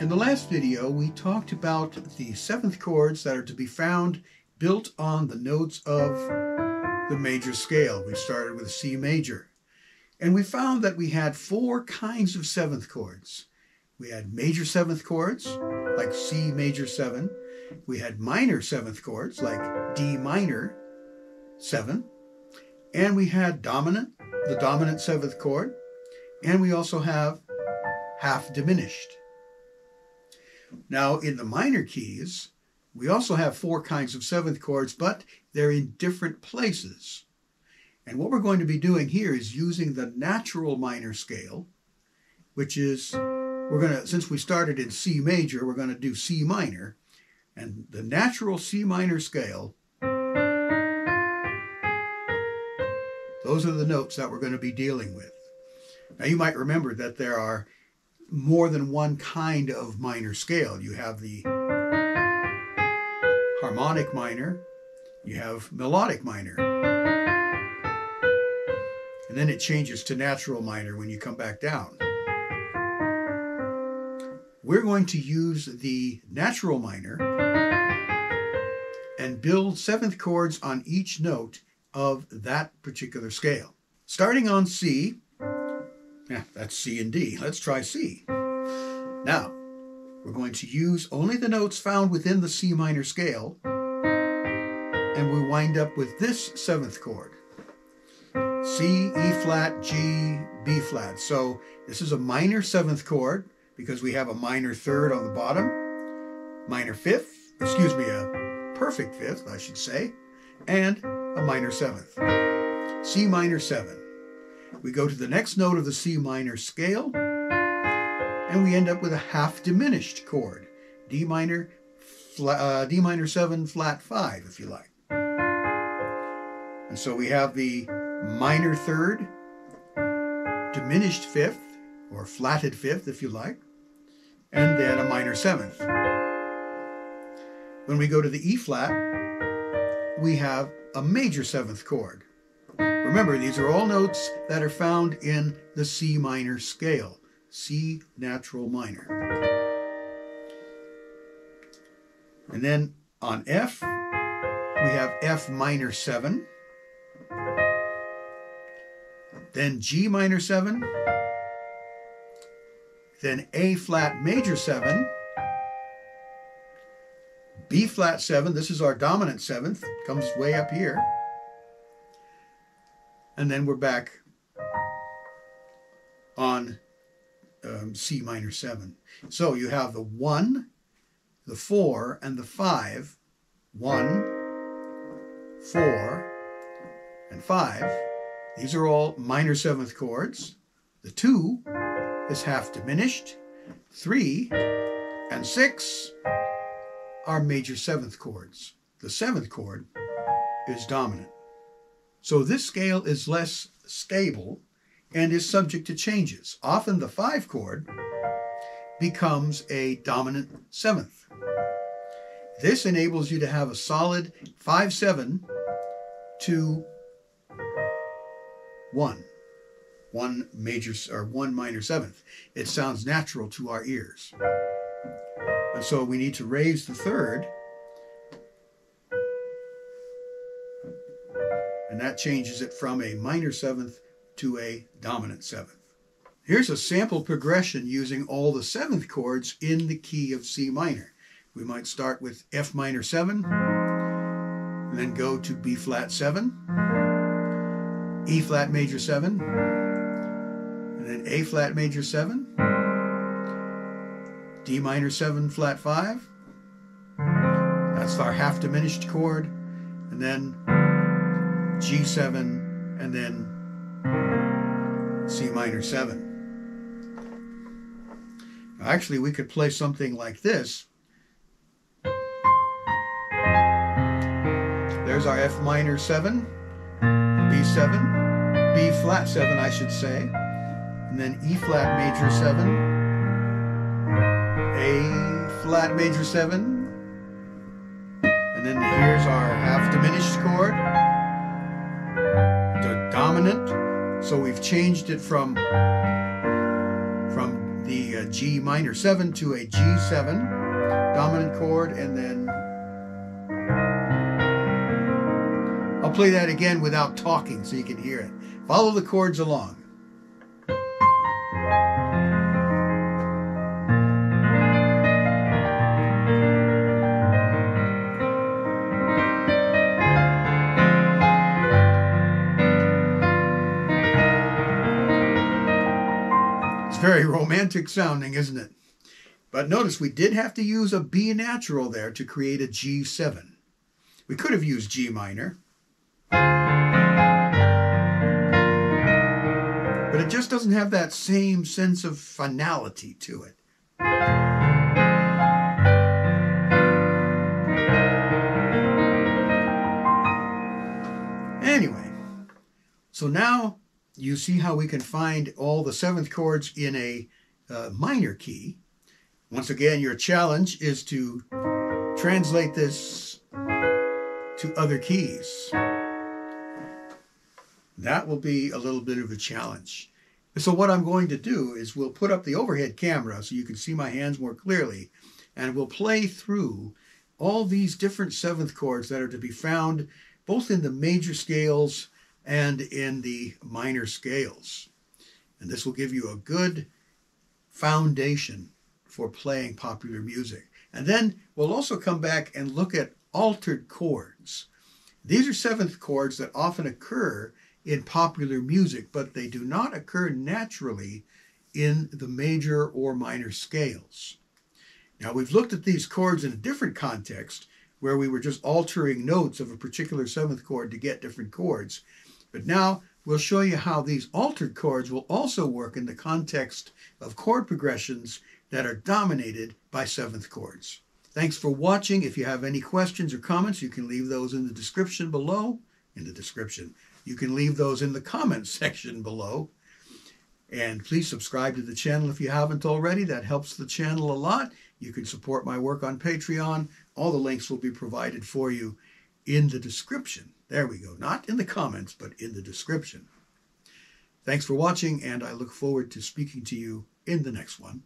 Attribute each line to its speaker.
Speaker 1: In the last video, we talked about the seventh chords that are to be found built on the notes of the major scale. We started with C major. And we found that we had four kinds of seventh chords. We had major seventh chords, like C major 7. We had minor seventh chords, like D minor 7. And we had the dominant seventh chord. And we also have half diminished. Now, in the minor keys, we also have four kinds of seventh chords, but they're in different places. And what we're going to be doing here is using the natural minor scale, which is, since we started in C major, we're going to do C minor. And the natural C minor scale, those are the notes that we're going to be dealing with. Now, you might remember that there are more than one kind of minor scale. You have the harmonic minor, you have melodic minor, and then it changes to natural minor when you come back down. We're going to use the natural minor and build seventh chords on each note of that particular scale. Starting on C, that's C and D. Let's try C. Now, we're going to use only the notes found within the C minor scale, and we wind up with this seventh chord. C, E flat, G, B flat. So this is a minor seventh chord because we have a minor third on the bottom, minor fifth, a perfect fifth, I should say, and a minor seventh. C minor 7. We go to the next note of the C minor scale, and we end up with a half diminished chord, D minor 7 flat 5, if you like. And so we have the minor third, diminished fifth, or flatted fifth, if you like, and then a minor seventh. When we go to the E flat, we have a major seventh chord. Remember, these are all notes that are found in the C minor scale, C natural minor. And then on F, we have F minor 7, then G minor 7, then A flat major 7, B flat 7, this is our dominant seventh, comes way up here. And then we're back on C minor 7. So you have the 1, the 4, and the 5. 1, 4, and 5. These are all minor seventh chords. The 2 is half diminished. 3 and 6 are major seventh chords. The seventh chord is dominant. So this scale is less stable and is subject to changes. Often the 5 chord becomes a dominant seventh. This enables you to have a solid 5-7 to 1. One minor seventh. It sounds natural to our ears. And so we need to raise the third, and that changes it from a minor seventh to a dominant seventh. Here's a sample progression using all the seventh chords in the key of C minor. We might start with F minor 7, and then go to B flat 7, E flat major 7, and then A flat major 7, D minor 7 flat 5, that's our half diminished chord, and then G7, and then C minor 7. Now, actually, we could play something like this. There's our F minor 7, B7, B flat 7, I should say, and then E flat major 7, A flat major 7, and then here's our half diminished chord, the dominant. So we've changed it from the G minor 7 to a G7 dominant chord, and then I'll play that again without talking so you can hear it. Follow the chords along. It's very romantic sounding, isn't it? But notice we did have to use a B natural there to create a G7. We could have used G minor, but it just doesn't have that same sense of finality to it. Anyway, so now you see how we can find all the seventh chords in a minor key. Once again, your challenge is to translate this to other keys. That will be a little bit of a challenge. So what I'm going to do is we'll put up the overhead camera so you can see my hands more clearly, and we'll play through all these different seventh chords that are to be found both in the major scales and in the minor scales. And this will give you a good foundation for playing popular music. And then we'll also come back and look at altered chords. These are seventh chords that often occur in popular music, but they do not occur naturally in the major or minor scales. Now, we've looked at these chords in a different context where we were just altering notes of a particular seventh chord to get different chords. But now we'll show you how these altered chords will also work in the context of chord progressions that are dominated by seventh chords. Thanks for watching. If you have any questions or comments, you can leave those in the description below. You can leave those in the comments section below. And please subscribe to the channel if you haven't already. That helps the channel a lot. You can support my work on Patreon. All the links will be provided for you in the description. There we go. Not in the comments, but in the description. Thanks for watching, and I look forward to speaking to you in the next one.